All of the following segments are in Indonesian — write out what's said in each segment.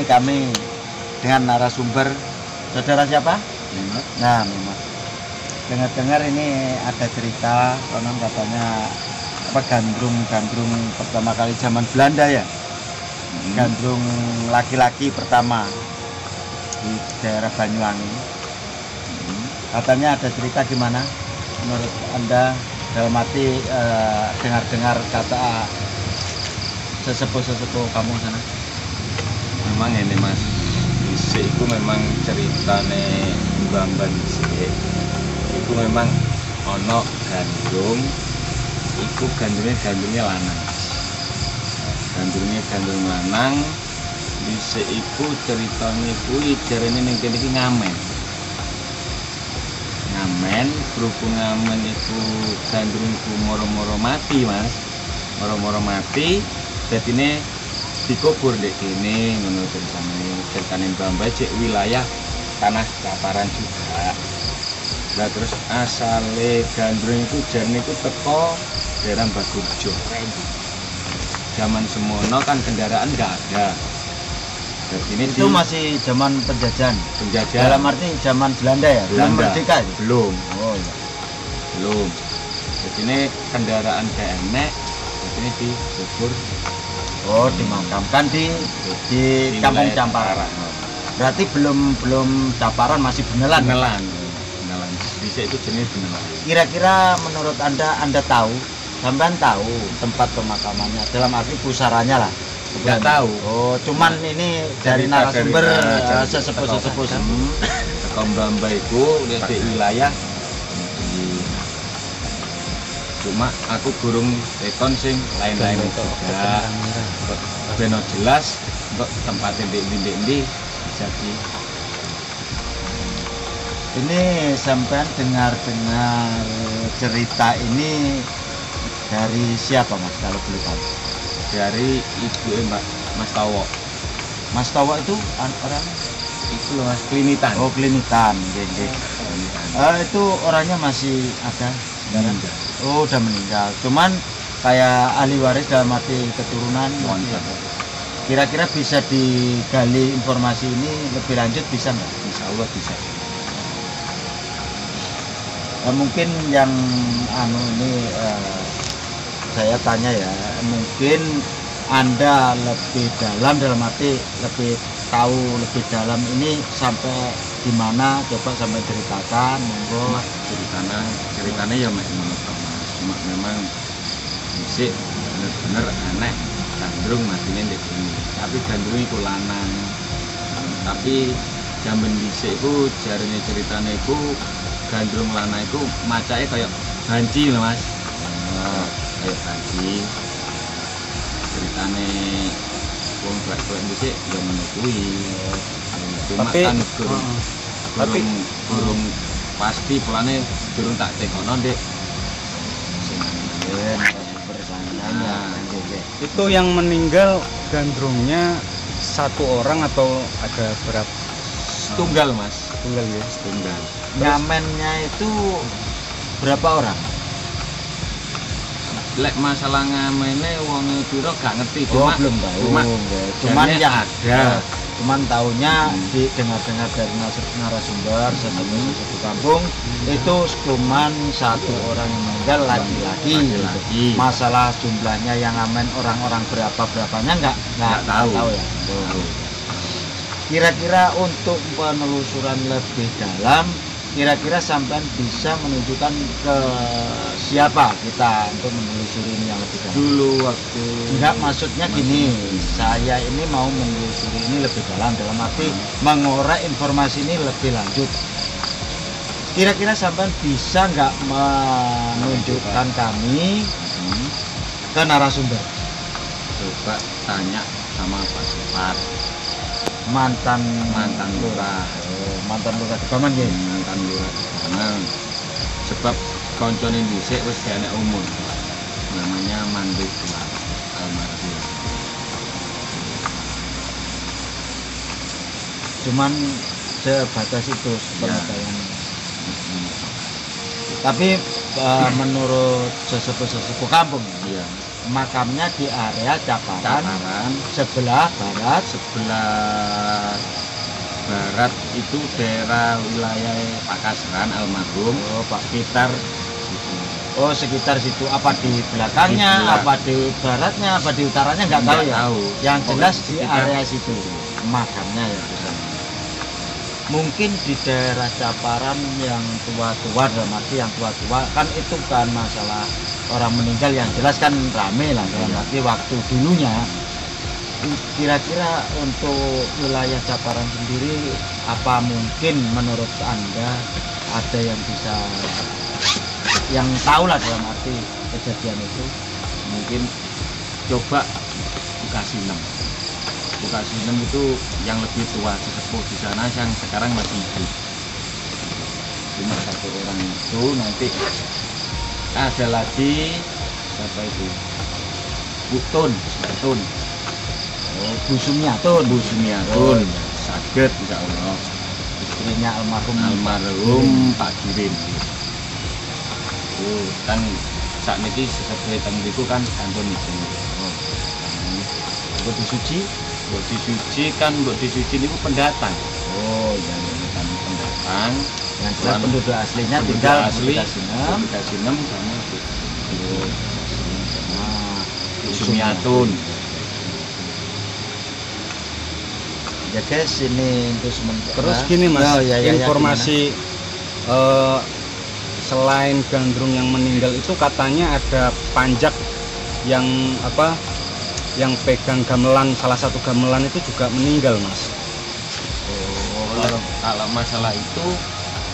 Kami dengan narasumber saudara siapa? Memang. Nah, memang dengar-dengar ini ada cerita konon katanya apa gandrung pertama kali zaman Belanda ya. Gandrung laki-laki pertama di daerah Banyuwangi. Katanya ada cerita gimana menurut Anda dalam arti dengar-dengar kata sesepuh kamu sana? Memang ini mas, dhisik itu memang ceritane Mbah dhisik. Iku memang ono gandrung, iku gandrungnya lanang. Gandrung lanang, dhisik iku ceritane kuwi jarene ning kene iki ngamen. Ngamen, berhubung ngamen iku gandrung iku moro-moro mati mas. Moro-moro mati, dadine dikubur dek kene ngono ceritane Mbah cek wilayah tanah Caparan juga. Lah terus asale gandrung itu jarene iku teko daerah Bagurjo. Zaman semono kan kendaraan enggak ada. Jadi itu masih zaman penjajahan. Dalam arti zaman Belanda ya? Belum merdeka ya? Belum. Oh iya. Belum. Jadi ini kendaraan KMX ini dikubur. Oh, dimakamkan di Kampung Camparan. Berarti belum Caparan, masih Benelan. Benelan. Bisa itu jenis Benelan. Kira-kira menurut Anda tahu, sampean tahu tempat pemakamannya dalam arti pusaranya lah. Enggak tahu. Oh, cuman ini dari narasumber sesepuh-sesepuh. Mbah iku di wilayah cuma aku gurung teton sing lain-lain juga beno jelas kok tempatnya di bisa di ini sampean dengar cerita ini dari siapa mas kalau boleh tahu? Dari ibu Mbak Mas Tawo. Mas Tawo itu orang itu loh mas, Klinitan. Oh Klinitan, itu orangnya masih ada sekarang? Oh udah meninggal, cuman kayak ahli waris dalam arti keturunan. Kira-kira bisa digali informasi ini lebih lanjut bisa nggak? Insya Allah bisa. Mungkin yang ini saya tanya ya, mungkin Anda lebih dalam arti lebih tahu lebih dalam ini sampai di mana, coba sampai ceritakan monggo. Ceritanya ya menurut cuma memang dhisik bener-bener aneh gandrung matine ndek kene. Tapi gandrung iku lanang. Tapi jaman dhisik iku jarene ceritane iku gandrung lanang iku macake kayak banci lho Mas. Kayak banci. Ceritane wong tuwek-tuwek dhisik ya ngono kuwi. Cuma kan kurung pasti pelane durung tak tekono ndek. Itu yang meninggal gandrungnya satu orang atau ada berapa? Setunggal mas. Setunggal ya. Setunggal. Nyamennya itu berapa orang? Lek masalah ngamene wong piro gak ngerti, cuma belum tahu. Cuman yang ada Cuman taunya dengar dari narasumber sesepuh kampung itu cuman satu orang yang meninggal laki-laki. Masalah jumlahnya yang aman orang-orang berapanya nggak tahu ya. Kira-kira untuk penelusuran lebih dalam, kira-kira sampean bisa menunjukkan ke siapa kita untuk menelusuri ini yang lebih dalam? Dulu waktu Enggak, maksudnya gini, saya ini mau menelusuri ini lebih dalam arti mengorek informasi ini lebih lanjut. Kira-kira sampean bisa nggak menunjukkan kami ke narasumber? coba tanya sama Pak Sepat, Mantan lurah. Mantan lurah Kebaman ya. Mantan lurah Kebaman. Sebab koncone dhisik wis enek umur. Namanya Mandek almarhum. Cuman sebatas itu pengetahuan. Tapi menurut sesepuh kampung, Iya. makamnya di area Caparan sebelah barat itu daerah wilayah Pakasaran almarhum. Pak. Sekitar Sekitar situ. Apa di belakangnya, Di belak- apa di baratnya, apa di utaranya nggak tahu ya. Yang jelas di Sekitar- area situ makamnya ya. Mungkin di daerah Caparan yang tua-tua, dalam arti yang tua-tua kan itu kan masalah orang meninggal yang jelas kan rame lah dalam arti waktu dulunya. Kira-kira untuk wilayah Caparan sendiri apa mungkin menurut Anda ada yang bisa yang tahu lah dalam arti kejadian itu? Mungkin coba Bekasi 6 itu yang lebih tua sesepuh di sana yang sekarang masih hidup. Cuma satu orang itu, nanti ada lagi siapa itu? Butun. Bu Sumiatun. Saged insya Allah. Istrinya Almarhum Pak Girin. Kan saat ini sesepuh hitam itu kan kantun izin. Bu Suci. Mbok Disuci ini pendatang. Iya. Kan pendatang. Yang jelas penduduk aslinya tinggal asli di Bekasi 6 sama Bu Sumiatun. Ya guys, ini untuk sementara. Terus gini Mas, ya, informasi selain Gandrung yang meninggal itu katanya ada panjak yang yang pegang gamelan, salah satu gamelan itu juga meninggal Mas. Kalau masalah itu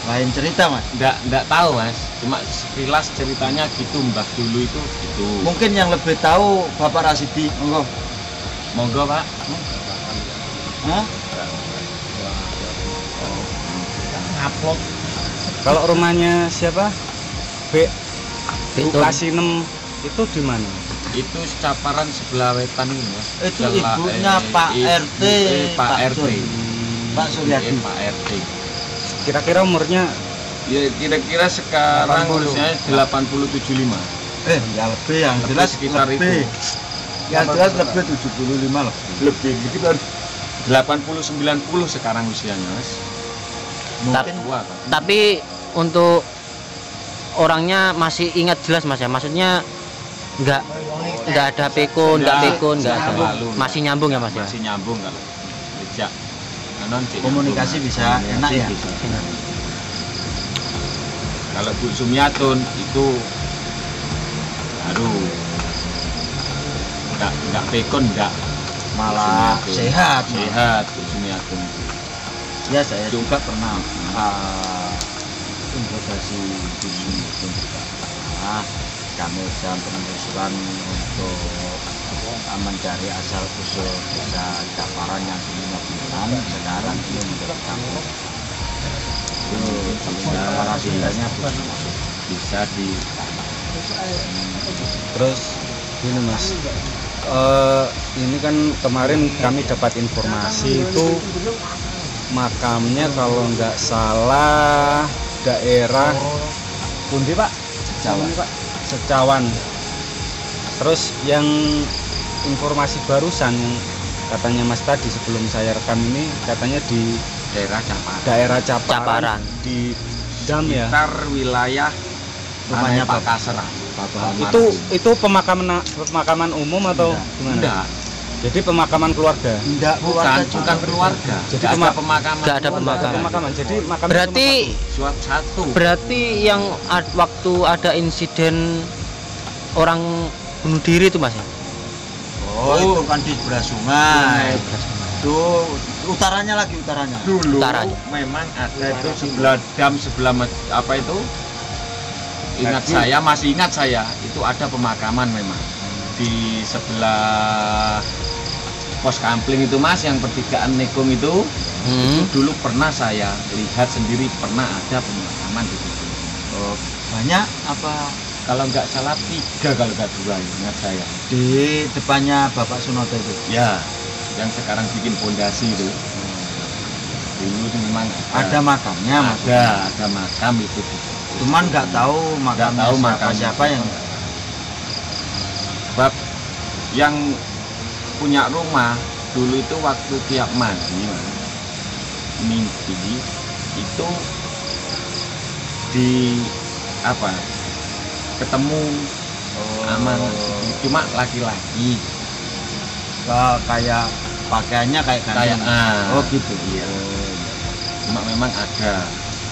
lain cerita Mas. enggak tahu Mas, cuma sekilas ceritanya gitu, mbah dulu itu gitu. Mungkin yang lebih tahu Bapak Rasidi. Monggo Pak. Hah? Upload. Kalau rumahnya siapa? Bekasi 6 itu di mana? Itu Caparan sebelah wetan ini Mas. Itu ibunya Pak RT, Pak RT. Pak Suryadi. Pak RT. Kira-kira umurnya Ya kira-kira sekarang 80. usianya 80-75. Ya lebih, yang jelas sekitar lebih. itu. Yang jelas lebih 75 lebih sekitar 80-90 sekarang usianya Mas. mungkin Tua Pak. Tapi untuk orangnya masih ingat jelas Mas ya, maksudnya nggak ada pikun, nggak ada, masih nyambung ya Mas ya. Masih nyambung kalau sejak komunikasi bisa enak ya. bisa. Kalau Bu Sumiatun itu enggak pikun, enggak, Malah Bu Sumiatun. sehat. Sehat Bu Sumiatun. Ya saya juga pernah interogasi di sini pun juga. Kami sedang penelusuran untuk mencari asal usul desa Caparan yang dulunya Bintan, sekarang ini menjadi kampung. Narasumbernya Bisa di terus gini Mas. Ini kan kemarin kami dapat informasi itu makamnya kalau nggak salah daerah Pundi Pak? Secawan. Terus yang informasi barusan yang katanya Mas tadi sebelum saya rekam ini katanya di daerah Caparan. daerah Caparan, Caparan. di Dam ya. Sekitar wilayah Rumahnya Pak Bapak. Kaseran. Itu pemakaman umum atau gimana? Enggak, Jadi pemakaman keluarga. Enggak, keluarga juga. bukan keluarga. Jadi Nggak ada pemakaman. Nggak ada keluarga. pemakaman. Jadi makam Berarti Satu. berarti yang waktu ada insiden orang bunuh diri itu Mas ya? Oh, itu kan di sebelah sungai. Itu utaranya. Dulu Utaranya. memang ada itu sebelah dam sebelah apa itu? Masih ingat saya itu ada pemakaman memang di sebelah pos kampling itu Mas, yang pertigaan Nekung itu. Itu dulu pernah saya lihat sendiri, pernah ada pemakaman di situ. Oh, banyak apa Kalau nggak salah 3 kalau nggak 2, ingat saya. di depannya Bapak Sunoto itu? Ya, yang sekarang bikin pondasi itu. Dulu itu memang Ada makamnya, Mas. ada makam itu. Cuman nggak tahu makamnya siapa yang Sebab yang punya rumah dulu itu waktu tiap mandi mimpi itu di apa ketemu aman, cuma laki-laki kayak pakaiannya kayak kayak ganteng. Oh gitu. iya. Cuma memang ada.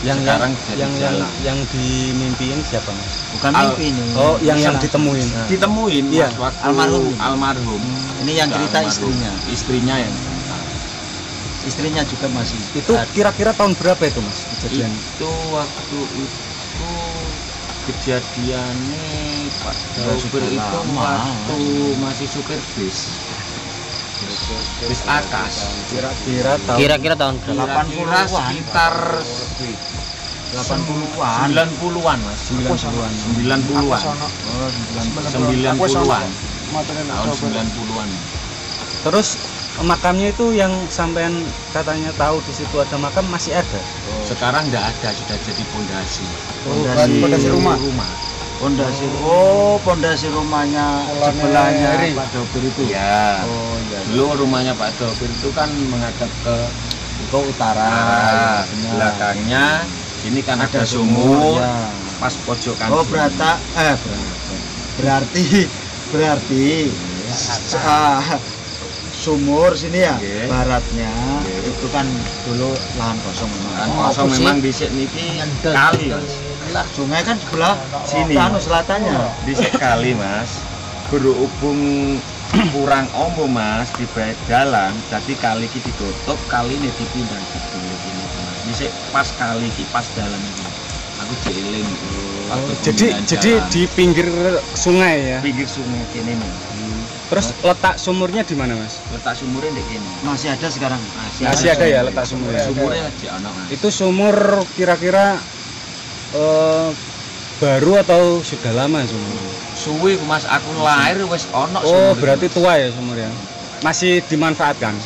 yang Sekarang jadi jalan. yang dimimpiin siapa Mas? Bukan mimpi ini. Oh, yang Iya. ditemuin. Ditemuin Iya. Mas, waktu Almarhum. Ini yang cerita Almarhum. Istrinya yang Istrinya juga masih. Itu kira-kira tahun berapa itu Mas kejadian? itu waktu itu kejadiannya Pak supir sudah itu lama. waktu masih supir bis atas. Kira-kira tahun Kira-kira tahun berapa? Kira-kira 80-an. sekitar 80-an. 90-an Mas. 90-an. 90-an. Oh, 90-an. Tahun 90-an. Terus makamnya itu yang sampean katanya tahu di situ ada makam masih ada. Sekarang enggak ada, sudah jadi pondasi. Pondasi rumah. Pondasi Pondasi rumahnya sebelahnya Pak Dobir itu. Iya. Oh iya. Dulu rumahnya Pak Dobir itu kan menghadap ke Itu utara. utara. benar. Belakangnya ini kan ada sumur. Ya. Pas pojokan. Oh sini. berarti sumur sini ya, Nggih. baratnya Nggih. itu kan dulu lahan kosong memang. Kan kosong apa sih? memang dhisik niki kali Mas. Sungai kan sebelah Sini. selatannya. Dhisik kali Mas. Berhubung kurang ombo Mas di bawah jalan, jadi kali iki ditutup, kali ini dipindah gitu ini Mas. Dhisik pas kali iki pas dalan iki. Aku jeeling waktu Jadi pemilihan jadi jalan. di pinggir sungai ya. pinggir sungai kene nih. Terus letak sumurnya di mana Mas? Letak sumurnya di kene. Masih ada sekarang. Masih ada ya letak sumurnya. Sumurnya di ana Mas. Itu sumur kira-kira baru atau sudah lama sumur? Suwi Mas, aku lahir wis ana Oh, sumur berarti itu. tua ya sumurnya. Masih dimanfaatkan.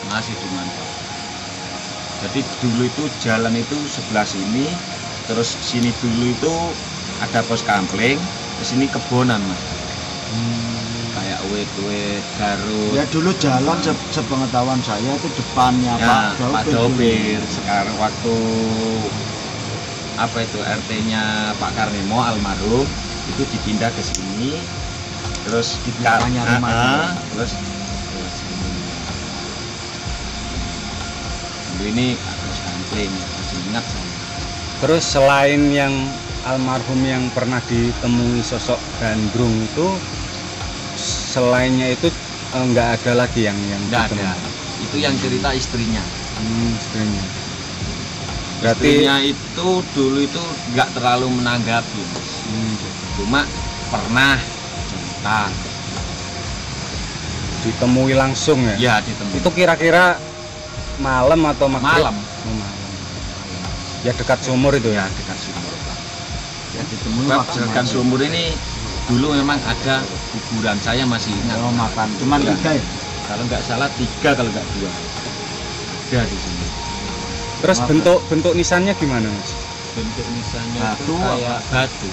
Masih dimanfaatkan. Jadi dulu itu jalan itu sebelah sini, terus sini dulu itu ada pos kampling, ke sini kebonan Mas. Kayak wit-wit, garut. Ya dulu jalan sepengetahuan saya itu depannya Ya, Pak Pak Dobir. Sekarang waktu apa itu RT-nya Pak Karnemo almarhum itu dipindah ke sini, terus Di belakangnya rumah. terus dulu ini pos kampling, masih ingat saya. Terus selain yang almarhum yang pernah ditemui sosok gandrung itu, selainnya itu nggak ada lagi yang Nggak ditemui? ada. Itu yang cerita istrinya. Istrinya. Berarti Istrinya itu dulu itu nggak terlalu menanggapi, Mas. Cuma pernah cerita. ditemui langsung ya? Ya ditemui. Itu kira-kira malam atau maghrib? malam. Oh, malam. Ya dekat sumur itu Ya ya? dekat sumur. Ya ditemui Sebab waktu dekat sumur ini dulu memang ada kuburan, saya masih ingat. Oh, makan. Cuman Ya. 3 ya. Kalau nggak salah 3 kalau nggak 2. Ada di sini. Terus Maaf. bentuk nisannya gimana Mas? Bentuk misalnya Batu itu kayak batu.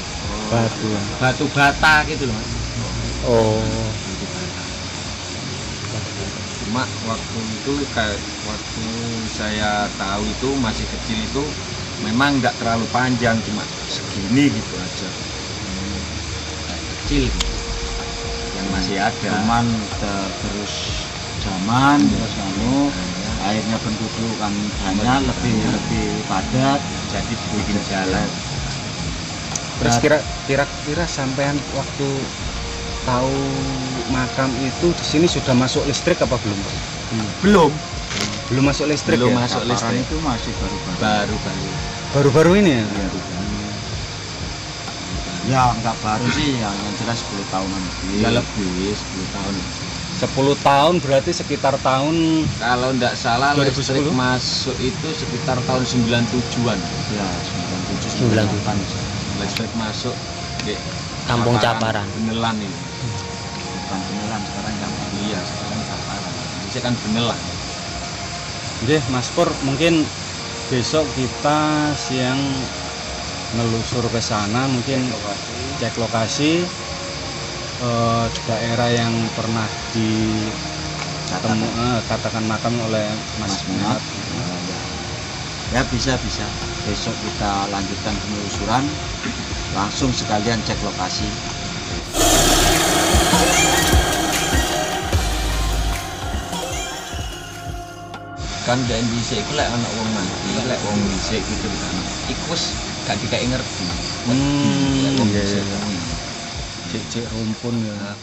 Batu. Batu bata gitu loh Mas. Oh. Batu bata. Cuma waktu itu kayak waktu saya tahu itu masih kecil itu memang nggak terlalu panjang, cuma segini gitu aja. Kayak kecil gitu. Yang masih ada. Cuman terus zaman terus akhirnya penduduk kan banyak, lebih padat, jadi bikin jalan. Terus kira-kira sampean waktu tahu makam itu di sini sudah masuk listrik apa belum, Pak? Belum masuk listrik. Belum ya? masuk Kaparan listrik. itu masih baru-baru. Baru-baru ini ya? Ya nggak baru sih, yang jelas 10 tahunan Ya lebih 10 tahun. 10 tahun berarti sekitar tahun Kalau nggak salah 2010? listrik masuk itu sekitar tahun 97-an. ya 97 97. Listrik masuk di Kampung Caparan. Benelan ini. bukan beneran sekarang gampang. Iya, sekarang Caparan. Bisa kan Benelan. Oke, Mas Pur, mungkin besok kita siang melusur ke sana, mungkin cek lokasi daerah yang pernah katakan makam oleh Mas Minat. Ya bisa besok kita lanjutkan penelusuran, langsung sekalian cek lokasi. Kan gak bisa iku lek ana wong mati, lek wong dhisik gitu kan. Iku wis gak dikai ngerti. Lek wong Iya, dhisik. iya. Cek rumpun ya.